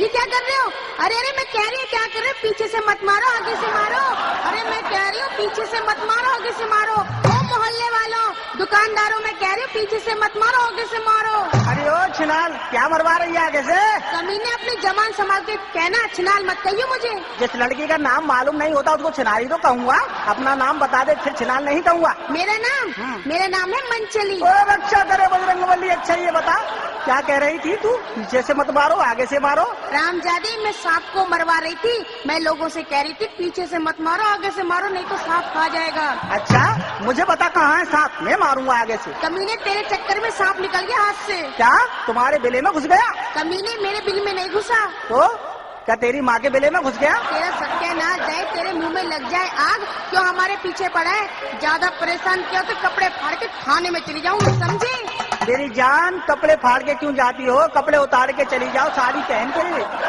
ये क्या कर रहे हो? अरे अरे मैं कह रही हूँ क्या कर रहे हो? पीछे से मत मारो, आगे से मारो। अरे मैं कह रही हूँ पीछे से मत मारो, आगे से मारो। ओ मोहल्ले वालों, दुकानदारों, मैं कह रही हूँ पीछे से मत मारो, आगे से मारो। अरे ओ छिनाल, क्या मरवा रही है आगे से? कमीने अपनी जबान संभाल के कहना, छिनाल मत कहियो मुझे। जिस लड़की का नाम मालूम नहीं होता उसको छिनाली तो कहूँगा। अपना नाम बता दे, फिर छिनाल नहीं कहूँगा। मेरा नाम है मंचली। ओ रक्षा करे बजरंगबली। अच्छा ये बता, क्या कह रही थी तू? पीछे से मत मारो, आगे से मारो। रामजादी, मैं सांप को मरवा रही थी। मैं लोगों से कह रही थी पीछे से मत मारो, आगे से मारो, नहीं तो सांप खा जाएगा। अच्छा, मुझे बता कहाँ है सांप? मैं मारूंगा आगे से। कमीने, तेरे चक्कर में सांप निकल गया हाथ से। क्या तुम्हारे बिले में घुस गया? कमीने, मेरे बिल में नहीं घुसा। तो क्या तेरी माँ के बिले में घुस गया? तेरा सत्यानाश जाए, तेरे मुंह में लग जाए आग। क्यों हमारे पीछे पड़ा है? ज्यादा परेशान किया तो कपड़े फाड़ के थाने में चली जाऊंगी, समझे? मेरी जान, कपड़े फाड़ के क्यों जाती हो? कपड़े उतार के चली जाओ, साड़ी पहन के।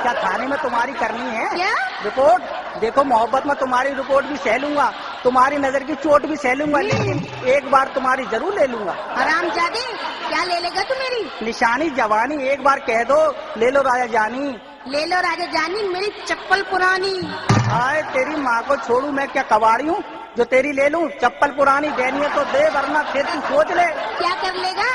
क्या थाने में तुम्हारी करनी है क्या रिपोर्ट? देखो मोहब्बत में तुम्हारी रिपोर्ट भी सह लूंगा, तुम्हारी नजर की चोट भी सह लूंगा, लेकिन एक बार तुम्हारी जरूर ले लूंगा। हरामजादे, क्या ले लेगा तू मेरी? निशानी जवानी, एक बार कह दो ले लो राजा जानी। ले लो राजा जानी, मेरी चप्पल पुरानी। हाय तेरी माँ को छोड़ू, मैं क्या कबाड़ी हूँ जो तेरी ले लूं? चप्पल पुरानी देनी है तो दे, वरना फिर तू सोच ले। क्या कर लेगा?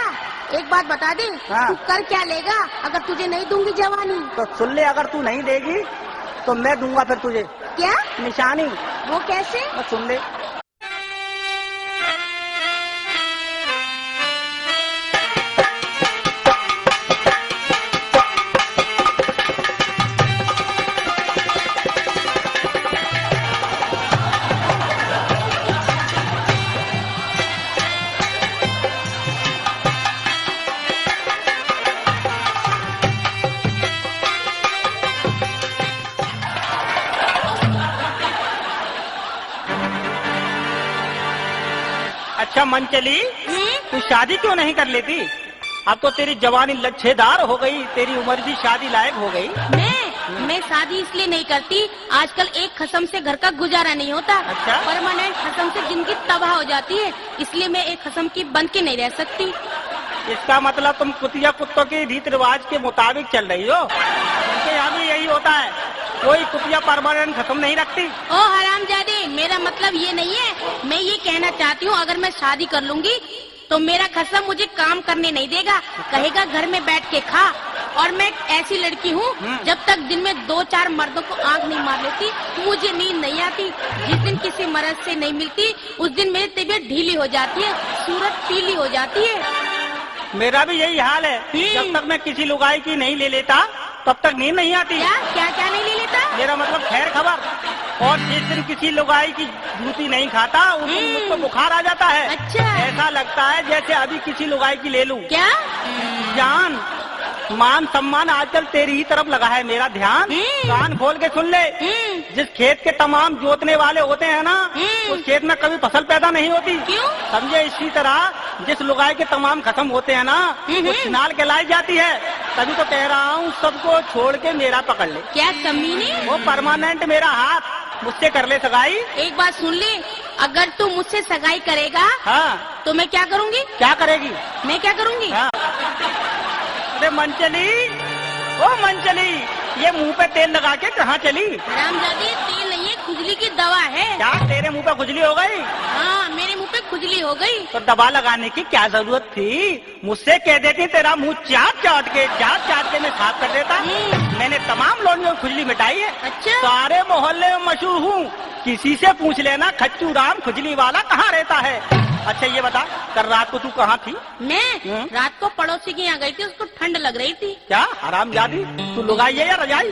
एक बात बता दे, हाँ। तू कर क्या लेगा अगर तुझे नहीं दूंगी जवानी? तो सुन ले, अगर तू नहीं देगी तो मैं दूंगा फिर तुझे। क्या? निशानी। वो कैसे? तो सुन ले। अच्छा मंचली, तू शादी क्यों नहीं कर लेती? अब तो तेरी जवानी लच्छेदार हो गई, तेरी उम्र भी शादी लायक हो गई। मैं शादी इसलिए नहीं करती, आजकल एक खसम से घर का गुजारा नहीं होता। अच्छा? परमानेंट खसम से जिंदगी तबाह हो जाती है, इसलिए मैं एक खसम की बन के नहीं रह सकती। इसका मतलब तुम कुतिया कुत्तों के रीति रिवाज के मुताबिक चल रही हो। उनके यहाँ भी यही होता है, कोई कुतिया परमानेंट खत्म नहीं रखती। ओ हरामजादे, मेरा मतलब ये नहीं है। मैं ये कहना चाहती हूँ, अगर मैं शादी कर लूंगी तो मेरा खसम मुझे काम करने नहीं देगा, कहेगा घर में बैठ के खा। और मैं ऐसी लड़की हूँ, जब तक दिन में 2-4 मर्दों को आंख नहीं मार लेती मुझे नींद नहीं आती। जिस दिन किसी मर्द से नहीं मिलती उस दिन मेरी तबीयत ढीली हो जाती है, सूरत पीली हो जाती है। मेरा भी यही हाल है, जब तक मैं किसी लुगाई की नहीं ले लेता तब तक नींद नहीं आती। क्या नहीं ले लेता? मेरा मतलब खैर खबर। और जिस दिन किसी लुगाई की जूती नहीं खाता उस दिन मुझको बुखार आ जाता है। अच्छा। ऐसा लगता है जैसे अभी किसी लुगाई की ले लूं। क्या? जान, मान सम्मान आजकल तेरी ही तरफ लगा है मेरा ध्यान। कान खोल के सुन ले, जिस खेत के तमाम जोतने वाले होते हैं ना, उस खेत में कभी फसल पैदा नहीं होती। क्यों? समझे? इसी तरह जिस लुगाई के तमाम खत्म होते हैं ना, वो छिनाल कहलाई जाती है। तभी तो कह रहा हूँ सबको छोड़ के मेरा पकड़ ले। क्या कमीने? वो परमानेंट मेरा हाथ, मुझसे कर ले सगाई। एक बात सुन ले, अगर तू मुझसे सगाई करेगा हाँ तो मैं क्या करूँगी? क्या करेगी? मैं क्या करूँगी? हाँ। अरे मंचली, ओ मंचली, ये मुंह पे तेल लगा के कहाँ चली? रामजादी, तेल नहीं है, खुजली की दवा है। क्या तेरे मुंह पे खुजली हो गई? हाँ, मेरे मुंह पे खुजली हो गई। तो दवा लगाने की क्या जरूरत थी? मुझसे कह देती, तेरा मुंह चाट चाट के मैं साफ कर देता। मैंने तमाम लोगों की खुजली मिटाई है। अच्छा? सारे मोहल्ले में मशहूर हूँ, किसी से पूछ लेना खच्चू राम खुजली वाला कहाँ रहता है। अच्छा ये बता, कल रात को तू कहाँ थी? मैं रात को पड़ोसी के यहाँ गई थी, उसको ठंड लग रही थी। क्या हरामजादी, तू लुगाई है या रजाई?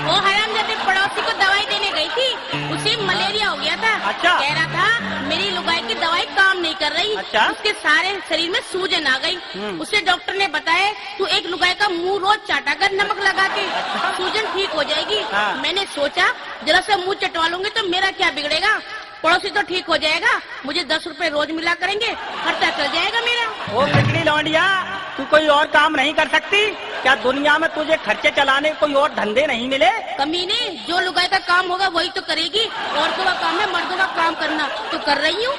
वो हरामजादी पड़ोसी को दवाई देने गई थी, उसे मलेरिया हो गया था। अच्छा। कह रहा था मेरी लुगाई की दवाई काम नहीं कर रही। अच्छा। उसके सारे शरीर में सूजन आ गई। उसे डॉक्टर ने बताया तू एक लुगाई का मुंह रोज चाटा कर नमक लगा के, सूजन ठीक हो जाएगी। हाँ। मैंने सोचा जरा सा मुंह चटवा लूंगी तो मेरा क्या बिगड़ेगा, पड़ोसी तो ठीक हो जाएगा, मुझे 10 रुपए रोज मिला करेंगे, खर्चा चल जाएगा मेरा। ओ बिगड़ी लौंडिया, तू कोई और काम नहीं कर सकती क्या? दुनिया में तुझे खर्चे चलाने कोई और धंधे नहीं मिले? कमीने, जो लुगाई का काम होगा वही तो करेगी। औरतों का काम है मर्दों का काम करना, तो कर रही हूँ।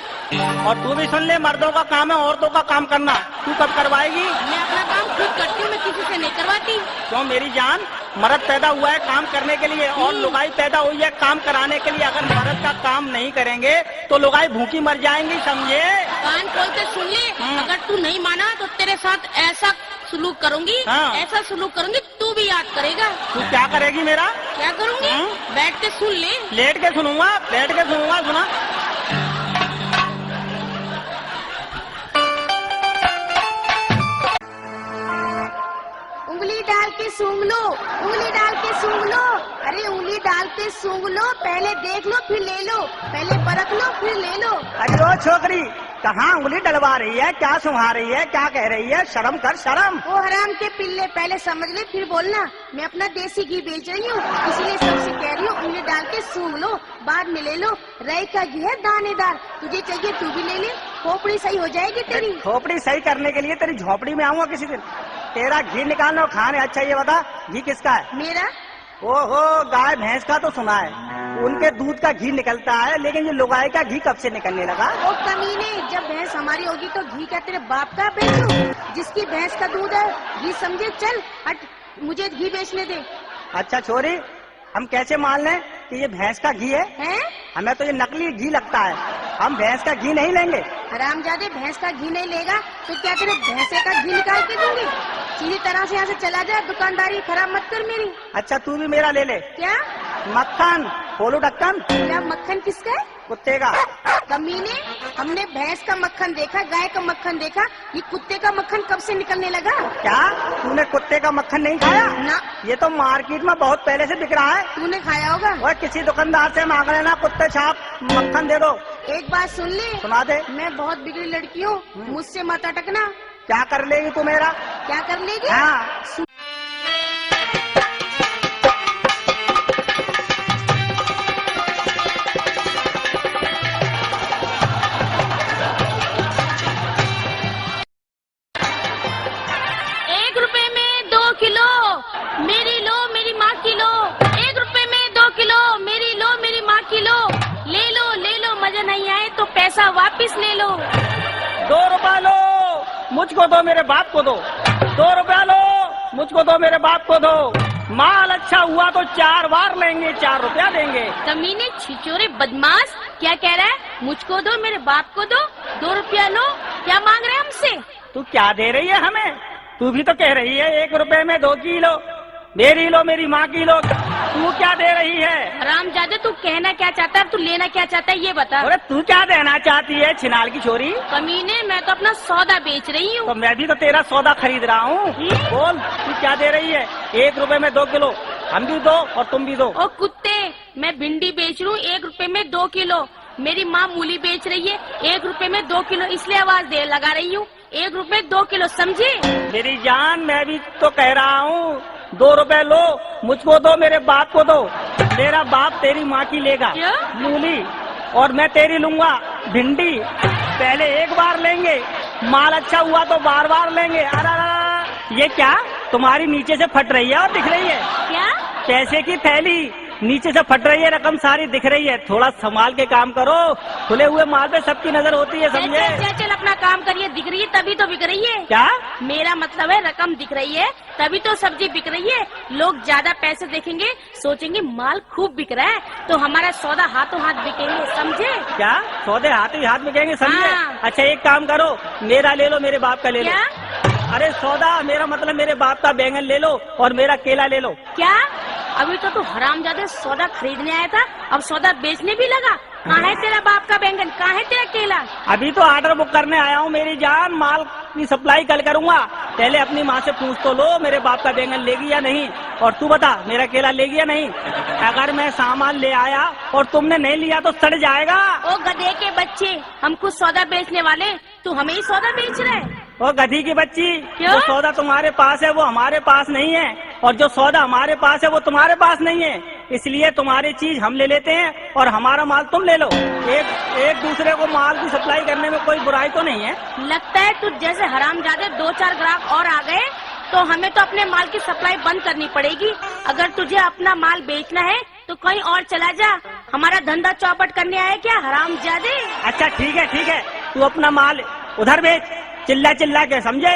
और तू भी सुन ले, मर्दों का काम है औरतों का काम करना, तू कब करवाएगी? मैं अपना काम खुद करती हूँ, मैं किसी से नहीं करवाती। क्यों मेरी जान, मर्द पैदा हुआ है काम करने के लिए और लुगाई पैदा हुई है काम कराने के लिए। अगर मर्द का काम नहीं करेंगे तो लुगाई भूखी मर जाएंगी, समझे? कान खोल के सुन ले, अगर तू नहीं माना तो तेरे साथ ऐसा सलूक करूंगी, ऐसा सलूक करूंगी तू भी याद करेगा। तू क्या करेगी मेरा? क्या करूंगी? बैठ के सुन ले। लेट के सुनूंगा, बैठ के सुनूंगा। सुना उंगली डाल के सूंघ लो, उंगली डाल के सूंघ लो। अरे उंगली डाल के सूंघ लो, पहले देख लो फिर ले लो, पहले परख लो फिर ले लो। अरे ओ छोकरी, कहाँ उंगली डलवा रही है, क्या सुहा रही है, क्या कह रही है? शर्म कर शर्म। ओ हराम के पिल्ले, पहले समझ ले फिर बोलना। मैं अपना देसी घी बेच रही हूँ, इसलिए सबसे कह रही हूँ उंगली डाल के सूंघ लो, बाद में ले लो। रई का घी है दानेदार, तुझे चाहिए तू भी ले ले, खोपड़ी सही हो जाएगी तेरी। खोपड़ी सही करने के लिए तेरी झोपड़ी में आऊंगा किसी दिन। तेरा घी निकालना और खाने। अच्छा ये बता, घी किसका है? मेरा। ओहो, गाय भैंस का तो सुना है, उनके दूध का घी निकलता है, लेकिन ये लुगाई का घी कब से निकलने लगा? ओ कमीने, जब भैंस हमारी होगी तो घी क्या तेरे बाप का बेचूं? जिसकी भैंस का दूध है घी समझे, चल हट, मुझे घी बेचने दे। अच्छा छोरी, हम कैसे मान लें कि ये भैंस का घी है? हमें तो ये नकली घी लगता है, हम भैंस का घी नहीं लेंगे। हरामजादे, भैंस का घी नहीं लेगा तो क्या तेरे भैंसे का घी निकाल के दूंगी? सीधी तरह से यहाँ से चला जा, दुकानदारी खराब मत कर मेरी। अच्छा तू भी मेरा ले ले। क्या? मक्खन खोलो ढक्कन। क्या मक्खन किसका है? कुत्ते का। कमीने, हमने भैंस का मक्खन देखा, गाय का मक्खन देखा, ये कुत्ते का मक्खन कब से निकलने लगा? क्या तूने कुत्ते का मक्खन नहीं खाया? ना। ये तो मार्केट में बहुत पहले से बिक रहा है। तूने खाया होगा। और किसी दुकानदार से मांग लेना, कुत्ते छाप मक्खन दे दो। एक बात सुन ले। सुना दे। मैं बहुत बिगड़ी लड़की हूँ, मुझसे मत अटकना। क्या कर लेगी तू मेरा? क्या कर लेगी? हाँ। मेरी लो मेरी माँ की लो, 1 रुपए में 2 किलो, मेरी लो मेरी माँ की लो। ले लो, मजा नहीं आए तो पैसा वापस ले लो। 2 रुपया लो, मुझको दो मेरे बाप को दो। 2 रुपया लो, मुझको दो मेरे बाप को दो। माल अच्छा हुआ तो 4 बार लेंगे, 4 रुपया देंगे। कमीने छिचोरे बदमाश, क्या कह रहा है? मुझको दो मेरे बाप को दो, 2 रुपया लो। क्या मांग रहे हैं हमसे? तू क्या दे रही है हमें? तू भी तो कह रही है 1 रुपए में 2 किलो, मेरी लो मेरी माँ की लो। तू क्या दे रही है? हरामजादे, तू कहना क्या चाहता है, तू लेना क्या चाहता है ये बता। अरे तू क्या देना चाहती है छिनाल की छोरी? कमीने, मैं तो अपना सौदा बेच रही हूँ। तो मैं भी तो तेरा सौदा खरीद रहा हूँ। बोल तू क्या दे रही है? 1 रुपए में 2 किलो, हम भी दो और तुम भी दो। ओ कुत्ते, मैं भिंडी बेच रही हूँ 1 रुपए में 2 किलो। मेरी माँ मूली बेच रही है 1 रुपए में 2 किलो, इसलिए आवाज दे लगा रही हूँ। 1 रुपए 2 किलो, समझे? मेरी जान, मैं भी तो कह रहा हूँ 2 रुपए लो, मुझको दो मेरे बाप को दो। मेरा बाप तेरी माँ की लेगा मूली और मैं तेरी लूंगा भिंडी। पहले 1 बार लेंगे, माल अच्छा हुआ तो बार बार लेंगे। अरे ये क्या तुम्हारी नीचे से फट रही है और दिख रही है? क्या? पैसे की थैली नीचे से फट रही है, रकम सारी दिख रही है। थोड़ा संभाल के काम करो, खुले हुए माल पे सबकी नजर होती है, समझे? चल अपना काम करिए, दिख रही है तभी तो बिक रही है। क्या? मेरा मतलब है रकम दिख रही है तभी तो सब्जी बिक रही है। लोग ज्यादा पैसे देखेंगे, सोचेंगे माल खूब बिक रहा है, तो हमारा सौदा हाथों हाथ बिकेंगे, समझे? क्या सौदे हाथ ही हाथ बिकेंगे, समझे? हाँ। अच्छा एक काम करो, मेरा ले लो, मेरे बाप का ले लो। अरे सौदा, मेरा मतलब मेरे बाप का बैंगन ले लो और मेरा केला ले लो। क्या? अभी तो तू हरामजादे सौदा खरीदने आया था, अब सौदा बेचने भी लगा। कहाँ है तेरा बाप का बैंगन, कहाँ है तेरा केला? अभी तो ऑर्डर बुक करने आया हूँ मेरी जान, माल की सप्लाई कल करूँगा। पहले अपनी माँ से पूछ तो लो मेरे बाप का बैंगन लेगी या नहीं, और तू बता मेरा केला लेगी या नहीं। अगर मैं सामान ले आया और तुमने नहीं लिया तो सड़ जाएगा। ओ गधे के बच्चे, हम कुछ सौदा बेचने वाले, तू हमें ही सौदा बेच रहे? ओ गधी की बच्ची, जो सौदा तुम्हारे पास है वो हमारे पास नहीं है, और जो सौदा हमारे पास है वो तुम्हारे पास नहीं है, इसलिए तुम्हारी चीज हम ले लेते हैं और हमारा माल तुम ले लो। एक दूसरे को माल की सप्लाई करने में कोई बुराई तो नहीं है। लगता है तू जैसे हरामजादे 2-4 ग्राहक और आ गए तो हमें तो अपने माल की सप्लाई बंद करनी पड़ेगी। अगर तुझे अपना माल बेचना है तो कहीं और चला जा, हमारा धंधा चौपट करने आया क्या हरामजादे? अच्छा ठीक है, तू अपना माल उधर बेच, चिल्ला चिल्ला के, समझे?